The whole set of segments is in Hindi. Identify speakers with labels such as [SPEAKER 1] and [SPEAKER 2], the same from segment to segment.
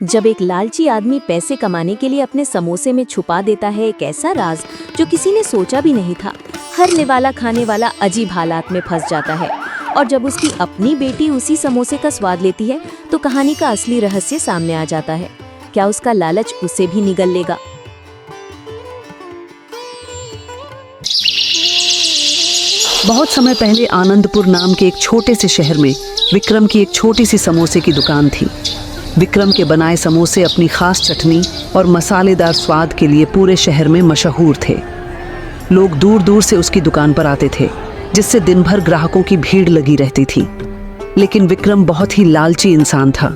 [SPEAKER 1] जब एक लालची आदमी पैसे कमाने के लिए अपने समोसे में छुपा देता है एक ऐसा राज जो किसी ने सोचा भी नहीं था, हर निवाला खाने वाला अजीब हालात में फंस जाता है। और जब उसकी अपनी बेटी उसी समोसे का स्वाद लेती है तो कहानी का असली रहस्य सामने आ जाता है। क्या उसका लालच उसे भी निगल लेगा?
[SPEAKER 2] बहुत समय पहले आनंदपुर नाम के एक छोटे से शहर में विक्रम की एक छोटी सी समोसे की दुकान थी। विक्रम के बनाए समोसे अपनी खास चटनी और मसालेदार स्वाद के लिए पूरे शहर में मशहूर थे। लोग दूर दूर से उसकी दुकान पर आते थे, जिससे दिन भर ग्राहकों की भीड़ लगी रहती थी। लेकिन विक्रम बहुत ही लालची इंसान था।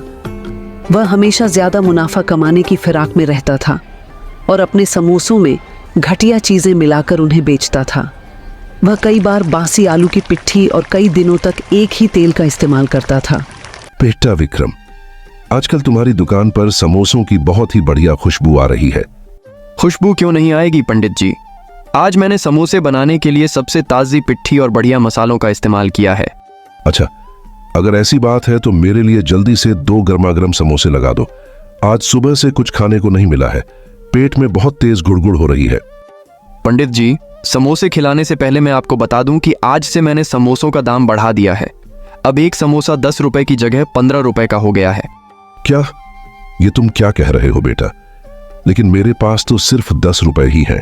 [SPEAKER 2] वह हमेशा ज्यादा मुनाफा कमाने की फिराक में रहता था और अपने समोसों में घटिया चीजें मिलाकर उन्हें बेचता था। वह कई बार बासी आलू की पिट्ठी और कई दिनों तक एक ही तेल का इस्तेमाल करता था।
[SPEAKER 3] बेटा विक्रम, आजकल तुम्हारी दुकान पर समोसों की बहुत ही बढ़िया खुशबू आ रही है।
[SPEAKER 4] खुशबू क्यों नहीं आएगी पंडित जी? आज मैंने समोसे बनाने के लिए सबसे ताज़ी पिट्ठी और बढ़िया मसालों का इस्तेमाल किया है।
[SPEAKER 3] अच्छा, अगर ऐसी बात है तो मेरे लिए जल्दी से 2 गर्मा-गर्म समोसे लगा दो। आज सुबह से कुछ खाने को नहीं मिला है, पेट में बहुत तेज गुड़गुड़ हो रही है।
[SPEAKER 4] पंडित जी, समोसे खिलाने से पहले मैं आपको बता दूं कि आज से मैंने समोसों का दाम बढ़ा दिया है। अब एक समोसा 10 रुपए की जगह 15 रुपए का हो गया है।
[SPEAKER 3] क्या? ये तुम क्या कह रहे हो बेटा? लेकिन मेरे पास तो सिर्फ 10 रुपए ही हैं।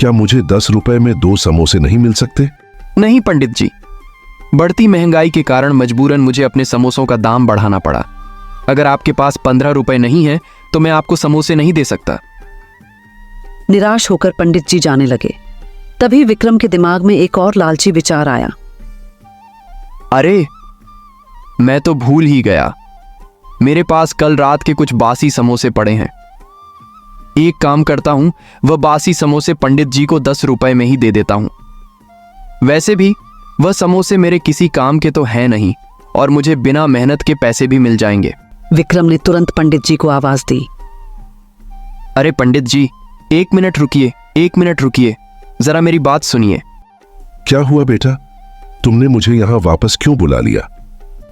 [SPEAKER 3] क्या मुझे 10 रुपए में 2 समोसे नहीं मिल सकते?
[SPEAKER 4] नहीं पंडित जी, बढ़ती महंगाई के कारण मजबूरन मुझे अपने समोसों का दाम बढ़ाना पड़ा। अगर आपके पास 15 रुपए नहीं है तो मैं आपको समोसे नहीं दे सकता।
[SPEAKER 2] निराश होकर पंडित जी जाने लगे। तभी विक्रम के दिमाग में एक और लालची विचार आया।
[SPEAKER 4] अरे, मैं तो भूल ही गया, मेरे पास कल रात के कुछ बासी समोसे पड़े हैं। एक काम करता हूं, वह बासी समोसे पंडित जी को 10 रुपए में ही दे देता हूं। वैसे भी वह समोसे मेरे किसी काम के तो हैं नहीं और मुझे बिना मेहनत के पैसे भी मिल जाएंगे।
[SPEAKER 2] विक्रम ने तुरंत पंडित जी को आवाज दी।
[SPEAKER 4] अरे पंडित जी, 1 मिनट रुकिए, 1 मिनट रुकिए, जरा मेरी बात सुनिए।
[SPEAKER 3] क्या हुआ बेटा? तुमने मुझे यहाँ वापस क्यों बुला लिया?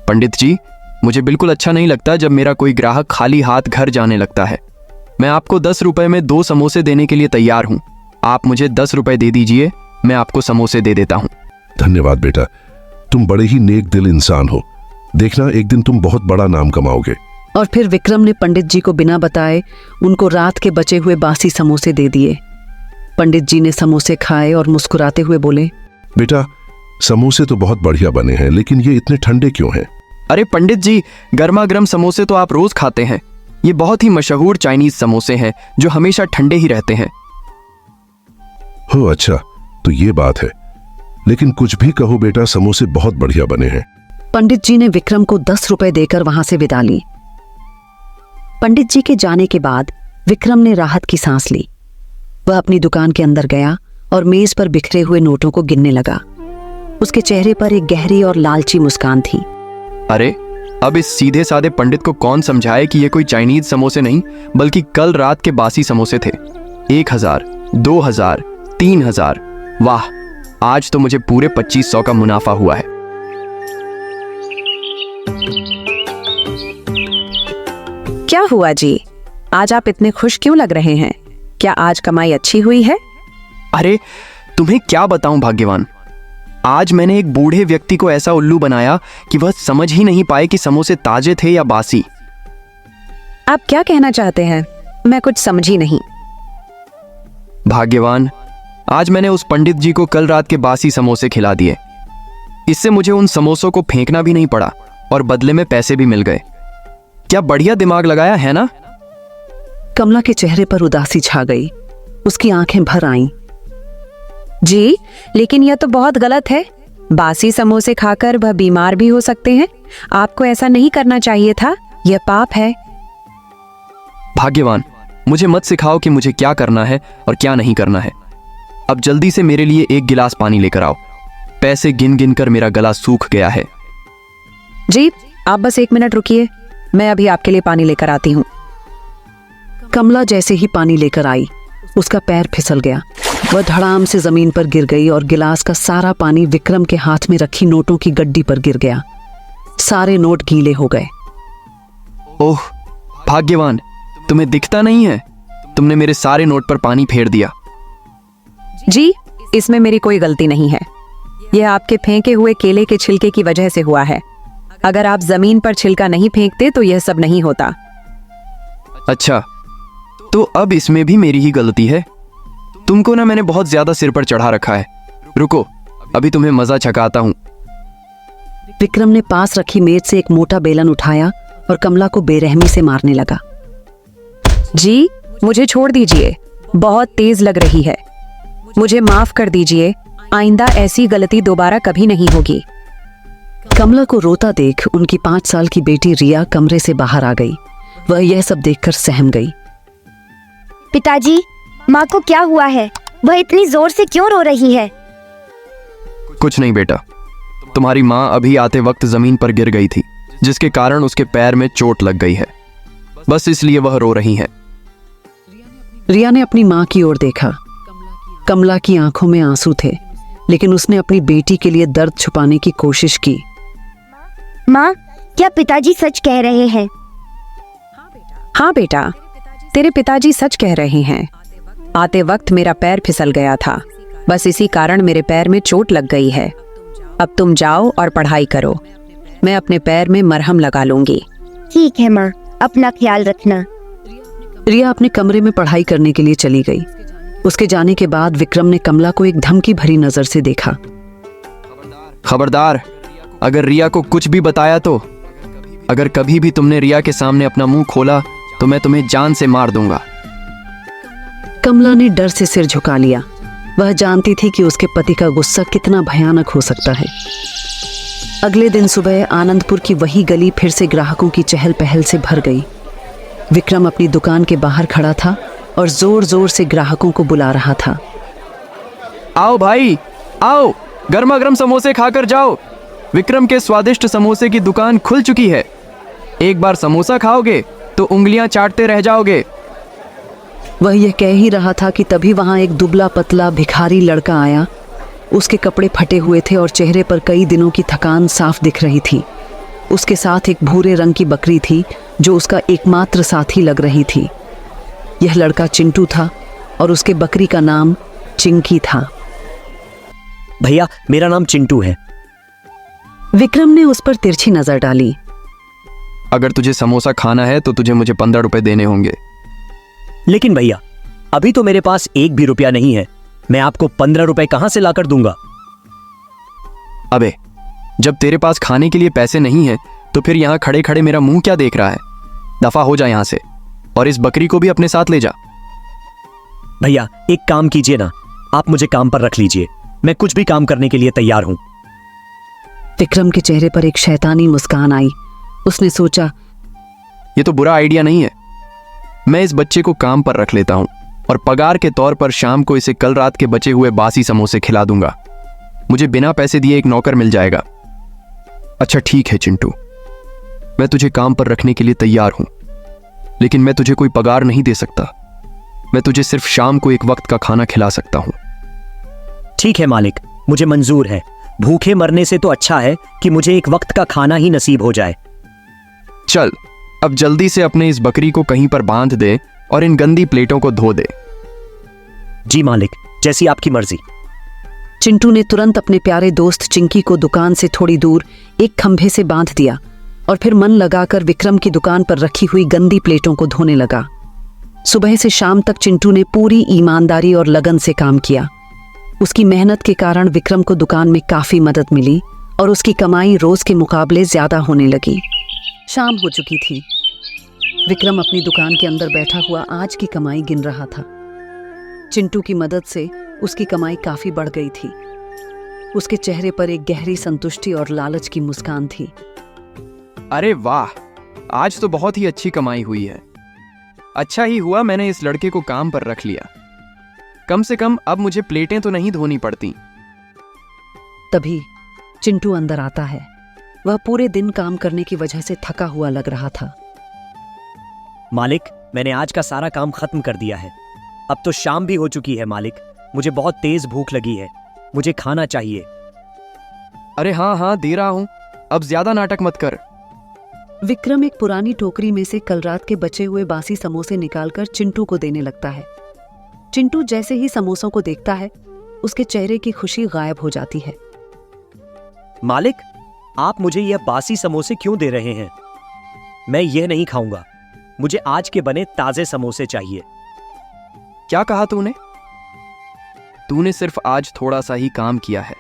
[SPEAKER 4] पंडित जी, मुझे बिल्कुल अच्छा नहीं लगता जब मेरा कोई ग्राहक खाली हाथ घर जाने लगता है। मैं आपको 10 रुपए में 2 समोसे देने के लिए तैयार हूँ। आप मुझे 10 रुपए दे दीजिए, मैं आपको समोसे दे देता हूँ।
[SPEAKER 3] धन्यवाद बेटा, तुम बड़े ही नेक दिल इंसान हो। देखना, एक दिन तुम बहुत बड़ा नाम कमाओगे।
[SPEAKER 2] और फिर विक्रम ने पंडित जी को बिना बताए उनको रात के बचे हुए बासी समोसे दे दिए। पंडित जी ने समोसे खाए और मुस्कुराते हुए बोले,
[SPEAKER 3] बेटा, समोसे तो बहुत बढ़िया बने हैं, लेकिन ये इतने ठंडे क्यों हैं?
[SPEAKER 4] अरे पंडित जी, गर्मा गर्म समोसे तो आप रोज खाते हैं। ये बहुत ही मशहूर चाइनीज समोसे हैं जो हमेशा ठंडे ही रहते हैं।
[SPEAKER 3] हो अच्छा, तो ये बात है। लेकिन कुछ भी कहो बेटा, समोसे बहुत बढ़िया बने हैं।
[SPEAKER 2] पंडित जी ने विक्रम को 10 रुपए देकर वहां से विदा ली। पंडित जी के जाने के बाद विक्रम ने राहत की सांस ली। वह अपनी दुकान के अंदर गया और मेज पर बिखरे हुए नोटों को गिनने लगा। उसके चेहरे पर एक गहरी और लालची मुस्कान थी।
[SPEAKER 4] अरे, अब इस सीधे साधे पंडित को कौन समझाए कि ये कोई चाइनीज समोसे नहीं बल्कि कल रात के बासी समोसे थे। 1000, 2000, 3000, वाह, आज तो मुझे पूरे 2500 का मुनाफा हुआ है।
[SPEAKER 5] क्या हुआ जी? आज आप इतने खुश क्यों लग रहे हैं? क्या आज कमाई अच्छी हुई है?
[SPEAKER 4] अरे, तुम्हें क्या बताऊं भाग्यवान, आज मैंने एक बूढ़े व्यक्ति को ऐसा उल्लू बनाया कि वह समझ ही नहीं पाए कि समोसे ताजे थे या बासी।
[SPEAKER 5] आप क्या कहना चाहते हैं? मैं कुछ समझी नहीं।
[SPEAKER 4] भाग्यवान, आज मैंने उस पंडित जी को कल रात के बासी समोसे खिला दिए। इससे मुझे उन समोसों को फेंकना भी नहीं पड़ा और बदले में पैसे भी मिल गए। क्या बढ़िया दिमाग लगाया है ना?
[SPEAKER 2] कमला के चेहरे पर उदासी छा गई। उसकी आंखें भर आईं।
[SPEAKER 5] जी, लेकिन यह तो बहुत गलत है। बासी समोसे खाकर वह बीमार भी हो सकते हैं। आपको ऐसा नहीं करना चाहिए था, यह पाप है।
[SPEAKER 4] भाग्यवान, मुझे मत सिखाओ कि मुझे क्या करना है और क्या नहीं करना है। अब जल्दी से मेरे लिए 1 गिलास पानी लेकर आओ। पैसे गिन गिन कर मेरा गला सूख गया है।
[SPEAKER 5] जी, आप बस 1 मिनट रुकिए, मैं अभी आपके लिए पानी लेकर आती हूँ।
[SPEAKER 2] कमला जैसे ही पानी लेकर आई, उसका पैर फिसल गया। वह धड़ाम से जमीन पर गिर गई और गिलास का सारा पानी विक्रम के हाथ में रखी नोटों की गड्डी पर गिर गया। सारे नोट गीले हो गए।
[SPEAKER 4] ओह भाग्यवान, तुम्हें दिखता नहीं है? तुमने मेरे सारे नोट पर पानी फेर दिया।
[SPEAKER 5] जी, इसमें मेरी कोई गलती नहीं है। यह आपके फेंके हुए केले के छिलके की वजह से हुआ है। अगर आप जमीन पर छिलका नहीं फेंकते तो यह सब नहीं होता।
[SPEAKER 4] अच्छा, तो अब इसमें भी मेरी ही गलती है। तुमको ना मैंने बहुत ज्यादा सिर पर चढ़ा रखा है। रुको, अभी तुम्हें मजा चखाता हूं।
[SPEAKER 2] विक्रम ने पास रखी मेज से एक मोटा बेलन उठाया और कमला को बेरहमी से मारने लगा।
[SPEAKER 5] जी, मुझे छोड़ दीजिए, बहुत तेज लग रही है। मुझे माफ कर दीजिए, आइंदा ऐसी गलती दोबारा कभी नहीं होगी।
[SPEAKER 2] कमला को रोता देख उनकी 5 साल की बेटी रिया कमरे से बाहर आ गई। वह यह सब देखकर सहम गई।
[SPEAKER 6] पिताजी, माँ को क्या हुआ है? वह इतनी जोर से क्यों रो रही है?
[SPEAKER 4] कुछ नहीं बेटा, तुम्हारी माँ अभी आते वक्त जमीन पर गिर गई थी, जिसके कारण उसके पैर में चोट लग गई है। बस इसलिए वह रो रही हैं।
[SPEAKER 2] रिया ने अपनी माँ की ओर देखा। कमला की आंखों में आंसू थे, लेकिन उसने अपनी बेटी के लिए दर्द छुपाने की कोशिश की।
[SPEAKER 6] माँ, क्या पिताजी सच कह रहे हैं?
[SPEAKER 5] हाँ बेटा, तेरे पिताजी सच कह रहे हैं। आते वक्त मेरा पैर फिसल गया था, बस इसी कारण मेरे पैर में चोट लग गई है। अब तुम जाओ और पढ़ाई करो, मैं अपने पैर में मरहम लगा लूंगी।
[SPEAKER 6] ठीक है माँ, अपना ख्याल रखना।
[SPEAKER 2] रिया अपने कमरे में पढ़ाई करने के लिए चली गई। उसके जाने के बाद विक्रम ने कमला को एक धमकी भरी नजर से देखा।
[SPEAKER 4] खबरदार, अगर रिया को कुछ भी बताया तो, अगर कभी भी तुमने रिया के सामने अपना मुंह खोला तो मैं तुम्हें जान से मार दूंगा।
[SPEAKER 2] कमला ने डर से सिर झुका लिया। वह जानती थी कि उसके पति का गुस्सा कितना भयानक हो सकता है। अगले दिन सुबह आनंदपुर की वही गली फिर से ग्राहकों की चहल पहल से भर गई। विक्रम अपनी दुकान के बाहर खड़ा था और जोर जोर से ग्राहकों को बुला रहा था।
[SPEAKER 4] आओ भाई, आओ, गर्मा गर्म समोसे खाकर जाओ। विक्रम के स्वादिष्ट समोसे की दुकान खुल चुकी है। एक बार समोसा खाओगे तो उंगलियां चाटते रह जाओगे।
[SPEAKER 2] वह यह कह ही रहा था कि तभी वहां एक दुबला पतला भिखारी लड़का आया। उसके कपड़े फटे हुए थे और चेहरे पर कई दिनों की थकान साफ दिख रही थी। उसके साथ एक भूरे रंग की बकरी थी जो उसका एकमात्र साथी लग रही थी। यह लड़का चिंटू था और उसके बकरी का नाम चिंकी था।
[SPEAKER 7] भैया, मेरा नाम चिंटू है।
[SPEAKER 2] विक्रम ने उस पर तिरछी नजर डाली।
[SPEAKER 4] अगर तुझे समोसा खाना है तो तुझे मुझे 15 रुपए देने होंगे।
[SPEAKER 7] लेकिन भैया, अभी तो मेरे पास 1 भी रुपया नहीं है। मैं आपको 15 रुपए कहां से लाकर दूंगा?
[SPEAKER 4] अबे, जब तेरे पास खाने के लिए पैसे नहीं हैं तो फिर यहाँ खड़े खड़े मेरा मुंह क्या देख रहा है? दफा हो जा यहाँ से, और इस बकरी को भी अपने साथ ले जा।
[SPEAKER 7] भैया, एक काम कीजिए ना, आप मुझे काम पर रख लीजिए। मैं कुछ भी काम करने के लिए तैयार हूं।
[SPEAKER 2] विक्रम के चेहरे पर एक शैतानी मुस्कान आई। उसने सोचा,
[SPEAKER 4] ये तो बुरा आइडिया नहीं है। मैं इस बच्चे को काम पर रख लेता हूं और पगार के तौर पर शाम को इसे कल रात के बचे हुए बासी समोसे खिला दूंगा। मुझे बिना पैसे दिए एक नौकर मिल जाएगा। अच्छा ठीक है चिंटू, मैं तुझे काम पर रखने के लिए तैयार हूं, लेकिन मैं तुझे कोई पगार नहीं दे सकता। मैं तुझे सिर्फ शाम को एक वक्त का खाना खिला सकता हूं।
[SPEAKER 7] ठीक है मालिक, मुझे मंजूर है। भूखे मरने से तो अच्छा है कि मुझे एक वक्त का खाना ही नसीब हो जाए।
[SPEAKER 4] चल, अब जल्दी से अपने इस बकरी को कहीं पर बांध दे और इन गंदी प्लेटों को धो दे।
[SPEAKER 7] जी मालिक, जैसी आपकी मर्जी।
[SPEAKER 2] चिंटू ने तुरंत अपने प्यारे दोस्त चिंकी को दुकान से थोड़ी दूर एक खंभे से बांध दिया और फिर मन लगाकर विक्रम की दुकान पर रखी हुई गंदी प्लेटों को धोने लगा। सुबह से शाम तक चिंटू ने पूरी ईमानदारी और लगन से काम किया। उसकी मेहनत के कारण विक्रम को दुकान में काफी मदद मिली और उसकी कमाई रोज के मुकाबले ज्यादा होने लगी। शाम हो चुकी थी। विक्रम अपनी दुकान के अंदर बैठा हुआ आज की कमाई गिन रहा था। चिंटू की मदद से उसकी कमाई काफी बढ़ गई थी। उसके चेहरे पर एक गहरी संतुष्टि और लालच की मुस्कान थी।
[SPEAKER 4] अरे वाह, आज तो बहुत ही अच्छी कमाई हुई है। अच्छा ही हुआ मैंने इस लड़के को काम पर रख लिया। कम से कम अब मुझे प्लेटें तो नहीं धोनी पड़ती।
[SPEAKER 2] तभी चिंटू अंदर आता है। वह पूरे दिन काम करने की वजह से थका हुआ लग रहा था।
[SPEAKER 7] मालिक, मैंने आज का सारा काम खत्म कर दिया है। अब तो शाम भी हो चुकी है मालिक। मुझे बहुत तेज भूख लगी है। मुझे खाना चाहिए।
[SPEAKER 4] अरे हाँ हाँ, दे रहा हूं। अब ज्यादा नाटक मत कर।
[SPEAKER 2] विक्रम एक पुरानी टोकरी में से कल रात के बचे हुए बासी समोसे निकालकर चिंटू को देने लगता है। चिंटू जैसे ही समोसों को देखता है, उसके चेहरे की खुशी गायब हो जाती है।
[SPEAKER 7] मालिक, आप मुझे यह बासी समोसे क्यों दे रहे हैं? मैं यह नहीं खाऊंगा। मुझे आज के बने ताजे समोसे चाहिए।
[SPEAKER 4] क्या कहा तूने? तूने सिर्फ आज थोड़ा सा ही काम किया है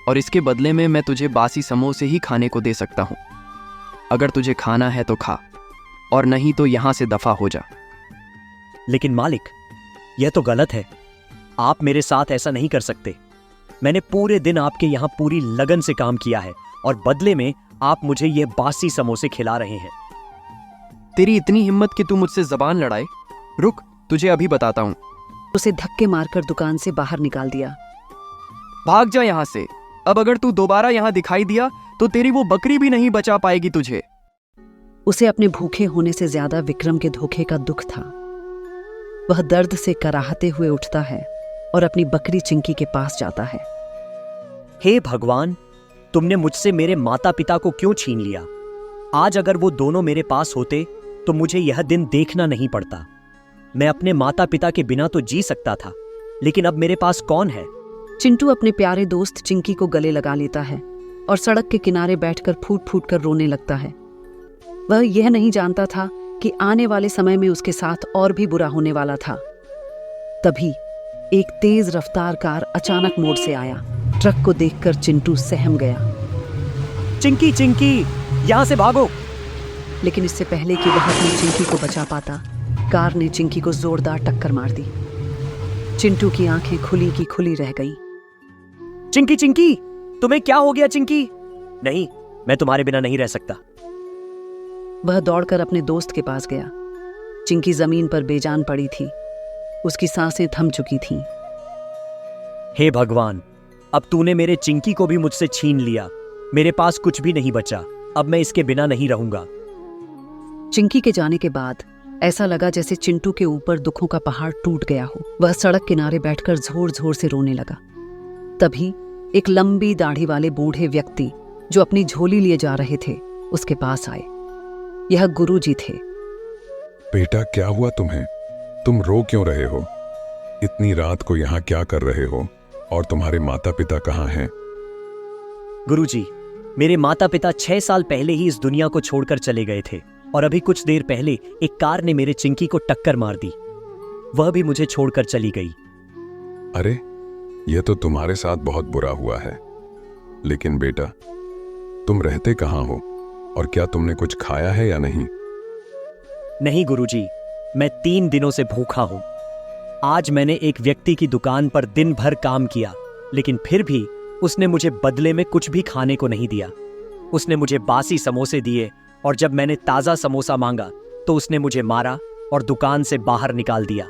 [SPEAKER 4] और इसके बदले में मैं तुझे बासी समोसे ही खाने को दे सकता हूं। अगर तुझे खाना है तो खा, और नहीं तो यहां से दफा हो जा।
[SPEAKER 7] लेकिन मालिक, यह तो गलत है। आप मेरे साथ ऐसा नहीं कर सकते। मैंने पूरे दिन आपके यहां पूरी लगन से काम किया है और बदले में आप मुझे यह बासी समोसे खिला रहे हैं।
[SPEAKER 4] तेरी इतनी हिम्मत कि तू मुझसे जबान लड़ाए? रुक, तुझे अभी बताता हूं।
[SPEAKER 2] उसे धक्के मारकर दुकान से बाहर निकाल दिया।
[SPEAKER 4] भाग जा यहां से। अब अगर तू दोबारा यहां दिखाई दिया तो तेरी वो बकरी भी नहीं बचा पाएगी तुझे।
[SPEAKER 2] उसे अपने भूखे होने से ज्यादा विक्रम के धोखे का दुख था। वह दर्द से कराहते हुए उठता है और अपनी बकरी चिंकी के पास जाता है।
[SPEAKER 7] हे भगवान, तुमने मुझसे मेरे माता पिता को क्यों छीन लिया? आज अगर वो दोनों मेरे पास होते तो मुझे यह दिन देखना नहीं पड़ता। मैं अपने माता पिता के बिना तो जी सकता था, लेकिन अब मेरे पास कौन है?
[SPEAKER 2] चिंटू अपने प्यारे दोस्त चिंकी को गले लगा लेता है और सड़क के किनारे बैठकर फूट फूट कर रोने लगता है। वह यह नहीं जानता था कि आने वाले समय में उसके साथ और भी बुरा होने वाला था। तभी एक तेज रफ्तार कार अचानक मोड़ से आया। ट्रक को देखकर चिंटू सहम गया,
[SPEAKER 7] चिंकी, चिंकी, यहां से भागो!
[SPEAKER 2] लेकिन इससे पहले कि वह अपनी चिंकी को बचा पाता, कार ने चिंकी को जोरदार टक्कर मार दी। चिंटू की आंखें खुली की खुली रह गईं।
[SPEAKER 7] चिंकी, चिंकी, तुम्हें क्या हो गया चिंकी? नहीं, मैं तुम्हारे बिना नहीं रह सकता।
[SPEAKER 2] वह दौड़कर अपने दोस्त के पास गया। चिंकी जमीन पर बेजान पड़ी थी। उसकी सांसें थम चुकी थीं।
[SPEAKER 7] हे भगवान, अब तूने मेरे चिंकी को भी मुझसे छीन लिया। मेरे पास कुछ भी नहीं बचा। अब मैं इसके बिना नहीं रहूंगा।
[SPEAKER 2] चिंकी के जाने के बाद ऐसा लगा जैसे चिंटू के ऊपर दुखों का पहाड़ टूट गया हो। वह सड़क किनारे बैठकर जोर जोर से रोने लगा। तभी एक लंबी दाढ़ी वाले बूढ़े व्यक्ति जो अपनी झोली लिए जा रहे थे, उसके पास आए। यह गुरुजी थे।
[SPEAKER 8] बेटा, क्या हुआ तुम्हें? तुम रो क्यों रहे हो? इतनी रात को यहाँ क्या कर रहे हो? और तुम्हारे माता पिता कहाँ हैं?
[SPEAKER 7] गुरुजी, मेरे माता पिता 6 साल पहले ही इस दुनिया को छोड़कर चले गए थे और अभी कुछ देर पहले एक कार ने मेरे चिंकी को टक्कर मार दी। वह भी मुझे छोड़कर चली गई।
[SPEAKER 8] अरे, यह तो तुम्हारे साथ बहुत बुरा हुआ है। लेकिन बेटा, तुम रहते कहाँ हो और क्या तुमने कुछ खाया है या नहीं?
[SPEAKER 7] नहीं गुरुजी, मैं 3 दिनों से भूखा हूं। आज मैंने एक व्यक्ति की दुकान पर दिन भर काम किया, लेकिन फिर भी उसने मुझे बदले में कुछ भी खाने को नहीं दिया। उसने मुझे बासी समोसे दिए और जब मैंने ताजा समोसा मांगा तो उसने मुझे मारा और दुकान से बाहर निकाल दिया।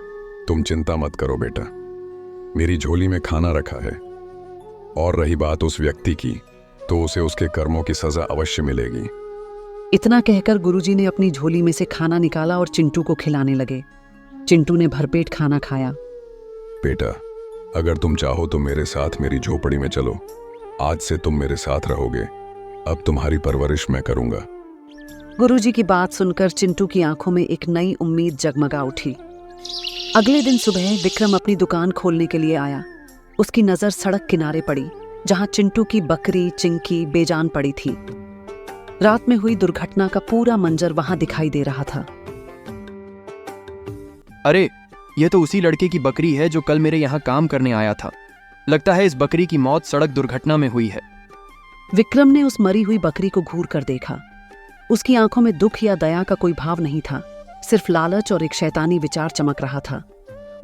[SPEAKER 8] तुम चिंता मत करो बेटा, मेरी झोली में खाना रखा है। और रही बात उस व्यक्ति की, तो उसे उसके कर्मों की सजा अवश्य मिलेगी।
[SPEAKER 2] इतना कहकर गुरुजी ने अपनी झोली में से खाना निकाला और चिंटू को खिलाने लगे। चिंटू ने भरपेट खाना खाया।
[SPEAKER 8] बेटा, अगर तुम चाहो तो मेरे साथ मेरी झोपड़ी में चलो। आज से तुम मेरे साथ रहोगे। अब तुम्हारी परवरिश मैं करूंगा।
[SPEAKER 2] गुरुजी की बात सुनकर चिंटू की आंखों में एक नई उम्मीद जगमगा उठी। अगले दिन सुबह विक्रम अपनी दुकान खोलने के लिए आया। उसकी नजर सड़क किनारे पड़ी, जहां चिंटू की बकरी चिंकी बेजान पड़ी थी। रात में हुई दुर्घटना का पूरा मंजर वहां दिखाई दे रहा था।
[SPEAKER 4] अरे, यह तो उसी लड़के की बकरी है जो कल मेरे यहाँ काम करने आया था। लगता है इस बकरी की मौत सड़क दुर्घटना में हुई है।
[SPEAKER 2] विक्रम ने उस मरी हुई बकरी को घूर कर देखा। उसकी आंखों में दुख या दया का कोई भाव नहीं था, सिर्फ लालच और एक शैतानी विचार चमक रहा था।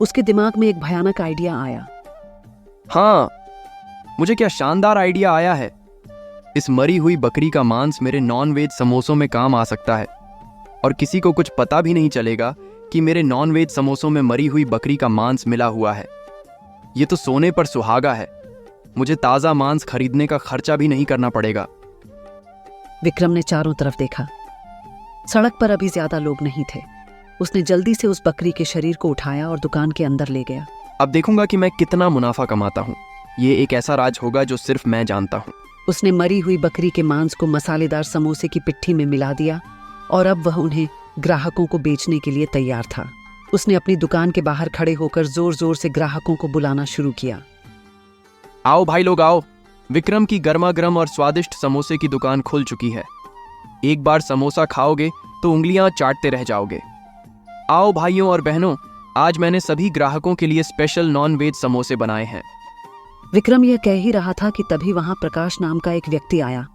[SPEAKER 2] उसके दिमाग में एक भयानक आइडिया आया।
[SPEAKER 4] हाँ, मुझे क्या शानदार आइडिया आया है। इस मरी हुई बकरी का मांस मेरे नॉन-वेज समोसों में काम आ सकता है और किसी को कुछ पता भी नहीं चलेगा कि मेरे नॉन-वेज समोसों में मरी हुई बकरी का मांस मिला हुआ है। ये तो सोने पर सुहागा है। मुझे ताज़ा मांस खरीदने का खर्चा भी नहीं करना पड़ेगा।
[SPEAKER 2] विक्रम ने चारों तरफ देखा। सड़क पर अभी ज्यादा लोग नहीं थे। उसने जल्दी से उस बकरी के शरीर को उठाया और दुकान के अंदर ले गया।
[SPEAKER 4] अब देखूंगा कि मैं कितना मुनाफा कमाता हूँ। ये एक ऐसा राज होगा जो सिर्फ मैं जानता हूँ।
[SPEAKER 2] उसने मरी हुई बकरी के मांस को मसालेदार समोसे की पिट्ठी में मिला दिया और अब वह उन्हें ग्राहकों को बेचने के लिए तैयार था। उसने अपनी दुकान के बाहर खड़े होकर जोर जोर से ग्राहकों को बुलाना शुरू किया।
[SPEAKER 4] आओ भाई लोग आओ, विक्रम की गर्मा गर्म और स्वादिष्ट समोसे की दुकान खुल चुकी है। एक बार समोसा खाओगे तो उंगलियां चाटते रह जाओगे। आओ भाइयों और बहनों, आज मैंने सभी ग्राहकों के लिए स्पेशल नॉन वेज समोसे बनाए हैं।
[SPEAKER 2] विक्रम यह कह ही रहा था कि तभी वहां प्रकाश नाम का एक व्यक्ति आया।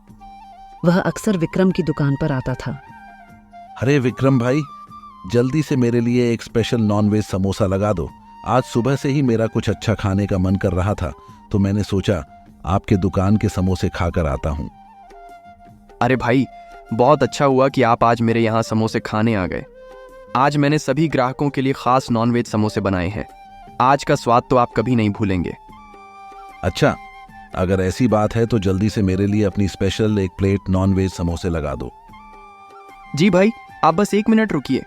[SPEAKER 2] वह अक्सर विक्रम की दुकान पर आता था।
[SPEAKER 9] अरे विक्रम भाई, जल्दी से मेरे लिए एक स्पेशल नॉनवेज समोसा लगा दो। आज सुबह से ही मेरा कुछ अच्छा खाने का मन कर रहा था, तो मैंने सोचा आपके दुकान के समोसे खाकर आता हूँ।
[SPEAKER 4] अरे भाई, बहुत अच्छा हुआ कि आप आज मेरे यहाँ समोसे खाने आ गए। आज मैंने सभी ग्राहकों के लिए खास नॉनवेज समोसे बनाए हैं। आज का स्वाद तो आप कभी नहीं भूलेंगे।
[SPEAKER 9] अच्छा, अगर ऐसी बात है तो जल्दी से मेरे लिए अपनी स्पेशल एक प्लेट नॉनवेज समोसे लगा दो।
[SPEAKER 4] जी भाई, आप बस 1 मिनट रुकिए,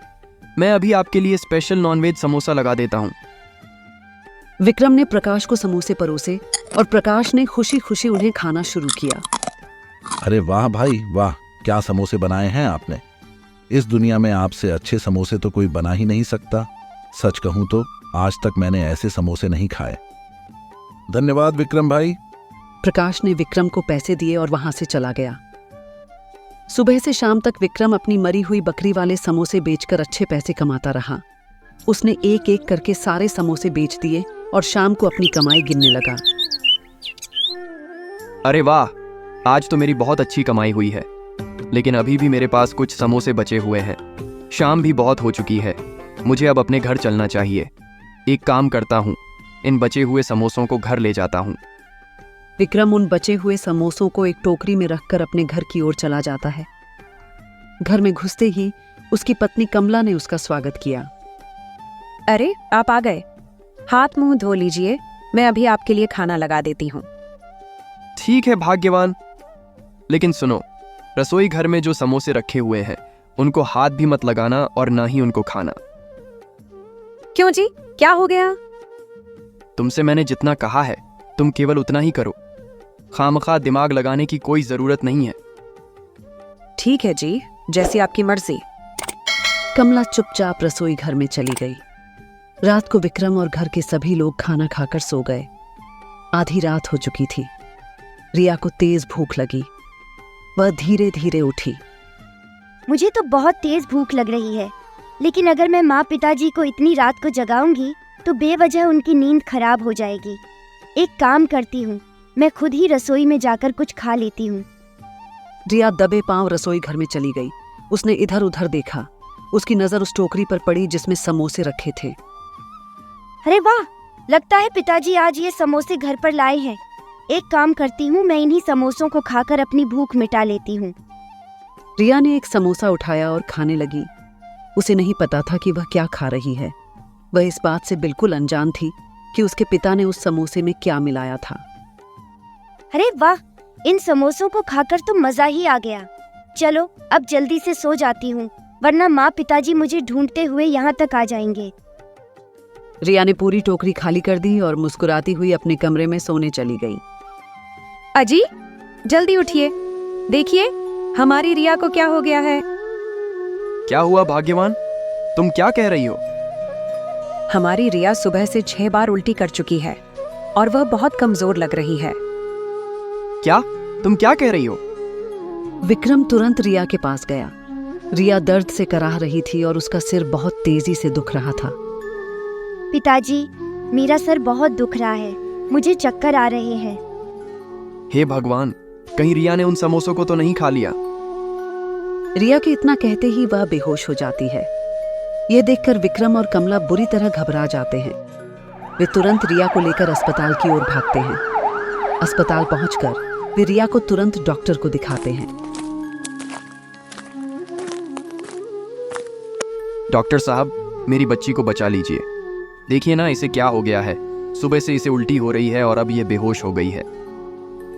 [SPEAKER 4] मैं अभी आपके लिए स्पेशल नॉनवेज समोसा लगा देता हूँ।
[SPEAKER 2] विक्रम ने प्रकाश को समोसे परोसे और प्रकाश ने खुशी खुशी उन्हें खाना शुरू किया।
[SPEAKER 9] अरे वाह भाई वाह, क्या समोसे बनाए हैं आपने। इस दुनिया में आपसे अच्छे समोसे तो कोई बना ही नहीं सकता। सच कहूं तो आज तक मैंने ऐसे समोसे नहीं खाए। धन्यवाद विक्रम भाई।
[SPEAKER 2] प्रकाश ने विक्रम को पैसे दिए और वहां से चला गया। सुबह से शाम तक विक्रम अपनी मरी हुई बकरी वाले समोसे बेचकर अच्छे पैसे कमाता रहा। उसने एक एक करके सारे समोसे बेच दिए और शाम को अपनी कमाई गिनने लगा।
[SPEAKER 4] अरे वाह, आज तो मेरी बहुत अच्छी कमाई हुई है, लेकिन अभी भी मेरे पास कुछ समोसे बचे हुए हैं। शाम भी बहुत हो चुकी है, मुझे अब अपने घर चलना चाहिए। एक काम करता हूँ, इन बचे हुए समोसों को घर ले जाता हूँ।
[SPEAKER 2] विक्रम उन बचे हुए समोसों को एक टोकरी में रखकर अपने घर की ओर चला जाता है। घर में घुसते ही उसकी पत्नी कमला ने उसका स्वागत किया।
[SPEAKER 5] अरे, आप आ गए। हाथ मुंह धो लीजिए, मैं अभी आपके लिए खाना लगा देती हूँ।
[SPEAKER 4] ठीक है भाग्यवान, लेकिन सुनो, रसोई घर में जो समोसे रखे हुए हैं उनको हाथ भी मत लगाना और ना ही उनको खाना।
[SPEAKER 5] क्यों जी, क्या हो गया?
[SPEAKER 4] तुमसे मैंने जितना कहा है तुम केवल उतना ही करो। खामखा दिमाग लगाने की कोई जरूरत नहीं है।
[SPEAKER 5] ठीक है जी, जैसी आपकी मर्जी।
[SPEAKER 2] कमला चुपचाप रसोई घर में चली गई। रात को विक्रम और घर के सभी लोग खाना खाकर सो गए। आधी रात हो चुकी थी। रिया को तेज भूख लगी। वह धीरे धीरे उठी।
[SPEAKER 6] मुझे तो बहुत तेज भूख लग रही है, लेकिन अगर मैं माँ पिताजी को इतनी रात को जगाऊंगी तो बेवजह उनकी नींद खराब हो जाएगी। एक काम करती हूँ, मैं खुद ही रसोई में जाकर कुछ खा लेती हूँ।
[SPEAKER 2] रिया दबे पांव रसोई घर में चली गई। उसने इधर उधर देखा। उसकी नजर उस टोकरी पर पड़ी जिसमें समोसे रखे थे।
[SPEAKER 6] अरे वाह, लगता है पिताजी आज ये समोसे घर पर लाए हैं। एक काम करती हूँ, मैं इन्हीं समोसों को खाकर अपनी भूख मिटा लेती हूँ।
[SPEAKER 2] रिया ने एक समोसा उठाया और खाने लगी। उसे नहीं पता था कि वह क्या खा रही है। वह इस बात से बिल्कुल अनजान थी कि उसके पिता ने उस समोसे में क्या मिलाया था।
[SPEAKER 6] अरे वाह, इन समोसों को खाकर तो मजा ही आ गया। चलो अब जल्दी से सो जाती हूँ, वरना माँ पिताजी मुझे ढूंढते हुए यहाँ तक आ जाएंगे।
[SPEAKER 2] रिया ने पूरी टोकरी खाली कर दी और मुस्कुराती हुई अपने कमरे में सोने चली गई।
[SPEAKER 5] अजी, जल्दी उठिए, देखिए हमारी रिया को क्या हो गया है।
[SPEAKER 4] क्या हुआ भाग्यवान, तुम क्या कह रही हो?
[SPEAKER 5] हमारी रिया सुबह से 6 बार उल्टी कर चुकी है और वह बहुत कमजोर लग रही है।
[SPEAKER 4] क्या? तुम क्या कह रही हो?
[SPEAKER 2] विक्रम तुरंत रिया के पास गया। रिया दर्द से कराह रही थी और उसका सिर बहुत तेजी से दुख रहा था।
[SPEAKER 6] पिताजी, मेरा सर बहुत दुख रहा है, मुझे चक्कर आ रहे हैं।
[SPEAKER 4] हे भगवान, कहीं रिया ने उन समोसों को तो नहीं खा लिया?
[SPEAKER 2] रिया के इतना कहते ही वह बेहोश हो जाती है। यह देखकर विक्रम और कमला बुरी तरह घबरा जाते हैं। वे तुरंत रिया को लेकर अस्पताल की ओर भागते हैं। अस्पताल पहुंचकर वे रिया को तुरंत डॉक्टर को दिखाते हैं।
[SPEAKER 4] डॉक्टर साहब, मेरी बच्ची को बचा लीजिए। देखिए ना, इसे क्या हो गया है। सुबह से इसे उल्टी हो रही है और अब ये बेहोश हो गई है।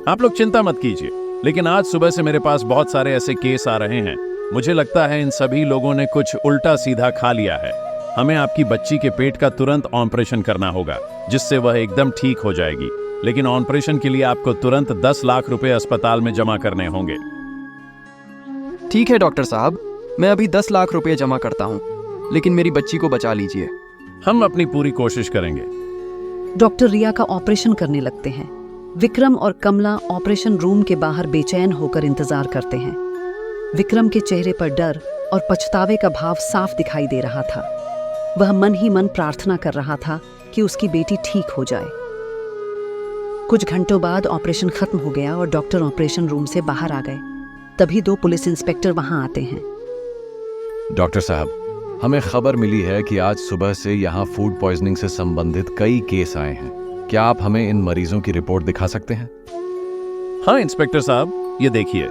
[SPEAKER 10] आप लोग चिंता मत कीजिए, लेकिन आज सुबह से मेरे पास बहुत सारे ऐसे केस आ रहे हैं। मुझे लगता है इन सभी लोगों ने कुछ उल्टा सीधा खा लिया है। हमें आपकी बच्ची के पेट का तुरंत ऑपरेशन करना होगा, जिससे वह एकदम ठीक हो जाएगी। लेकिन ऑपरेशन के लिए आपको तुरंत 10 लाख रुपए अस्पताल में जमा करने होंगे।
[SPEAKER 4] ठीक है डॉक्टर साहब, मैं अभी 10 लाख रुपए जमा करता हूँ, लेकिन मेरी बच्ची को बचा लीजिए।
[SPEAKER 10] हम अपनी पूरी कोशिश करेंगे।
[SPEAKER 2] डॉक्टर रिया का ऑपरेशन करने लगते हैं। विक्रम और कमला ऑपरेशन रूम के बाहर बेचैन होकर इंतजार करते हैं। विक्रम के चेहरे पर डर और पछतावे का भाव साफ दिखाई दे रहा था। वह मन ही मन प्रार्थना कर रहा था कि उसकी बेटी ठीक हो जाए। कुछ घंटों बाद ऑपरेशन खत्म हो गया और डॉक्टर ऑपरेशन रूम से बाहर आ गए। तभी 2 पुलिस इंस्पेक्टर वहां आते हैं।
[SPEAKER 8] डॉक्टर साहब, हमें खबर मिली है कि आज सुबह से यहाँ फूड पॉइजनिंग से संबंधित कई केस आए हैं। क्या आप हमें इन मरीजों की रिपोर्ट दिखा सकते हैं?
[SPEAKER 10] हाँ इंस्पेक्टर साहब, ये देखिए।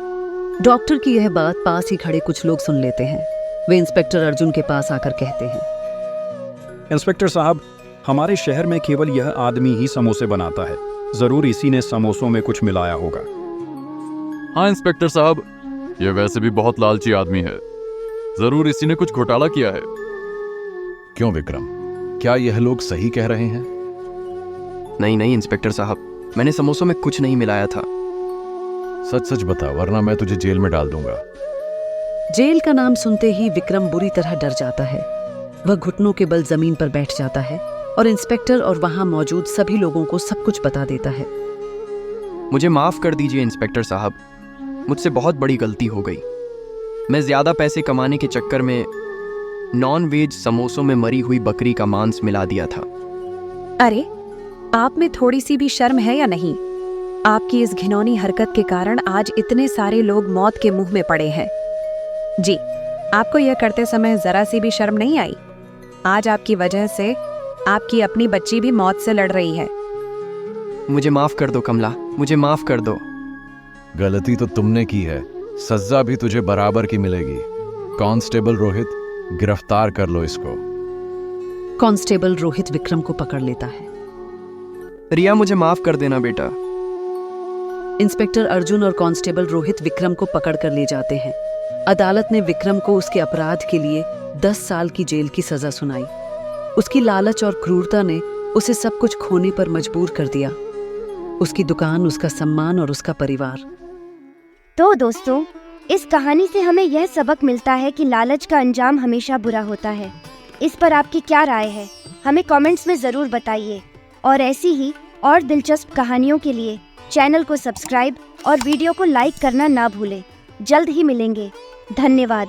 [SPEAKER 2] डॉक्टर की यह बात पास ही खड़े कुछ लोग सुन लेते हैं। वे इंस्पेक्टर अर्जुन के पास आकर कहते हैं,
[SPEAKER 11] इंस्पेक्टर साहब, हमारे शहर में केवल यह आदमी ही समोसे बनाता है। जरूर इसी ने समोसों में कुछ मिलाया होगा।
[SPEAKER 12] हाँ इंस्पेक्टर साहब, यह वैसे भी बहुत लालची आदमी है। जरूर इसी ने कुछ घोटाला किया है।
[SPEAKER 8] क्यों विक्रम, क्या यह लोग सही कह रहे हैं?
[SPEAKER 4] नहीं नहीं इंस्पेक्टर साहब, मैंने समोसों में कुछ नहीं मिलाया था।
[SPEAKER 8] सच सच बता, वरना मैं तुझे जेल में डाल दूंगा।
[SPEAKER 2] जेल का नाम सुनते ही विक्रम बुरी तरह डर जाता है। वह घुटनों के बल जमीन पर बैठ जाता है और इंस्पेक्टर और वहां मौजूद सभी लोगों को सब कुछ बता देता है।
[SPEAKER 4] मुझे माफ कर दीजिए इंस्पेक्टर साहब, मुझसे बहुत बड़ी गलती हो गई। मैं ज्यादा पैसे कमाने के चक्कर में नॉन वेज समोसों में मरी हुई बकरी का मांस मिला दिया था।
[SPEAKER 5] अरे, आप में थोड़ी सी भी शर्म है या नहीं? आपकी इस घिनौनी हरकत के कारण आज इतने सारे लोग मौत के मुंह में पड़े हैं। जी, आपको यह करते समय जरा सी भी शर्म नहीं आई? आज आपकी वजह से आपकी अपनी बच्ची भी मौत से लड़ रही है।
[SPEAKER 4] मुझे माफ कर दो कमला, मुझे माफ कर दो।
[SPEAKER 8] गलती तो तुमने की है, सजा भी तुझे बराबर की मिलेगी। कांस्टेबल रोहित, गिरफ्तार कर लो इसको।
[SPEAKER 2] कांस्टेबल रोहित विक्रम को पकड़ लेता है।
[SPEAKER 4] रिया, मुझे माफ कर देना बेटा।
[SPEAKER 2] इंस्पेक्टर अर्जुन और कांस्टेबल रोहित विक्रम को पकड़ कर ले जाते हैं। अदालत ने विक्रम को उसके अपराध के लिए 10 साल की जेल की सजा सुनाई। उसकी लालच और क्रूरता ने उसे सब कुछ खोने पर मजबूर कर दिया, उसकी दुकान, उसका सम्मान और उसका परिवार।
[SPEAKER 6] तो दोस्तों, इस कहानी से हमें यह सबक मिलता है कि लालच का अंजाम हमेशा बुरा होता है। इस पर आपकी क्या राय है, हमें कमेंट्स में ज़रूर बताइए। और ऐसी ही और दिलचस्प कहानियों के लिए चैनल को सब्सक्राइब और वीडियो को लाइक करना ना भूलें। जल्द ही मिलेंगे। धन्यवाद।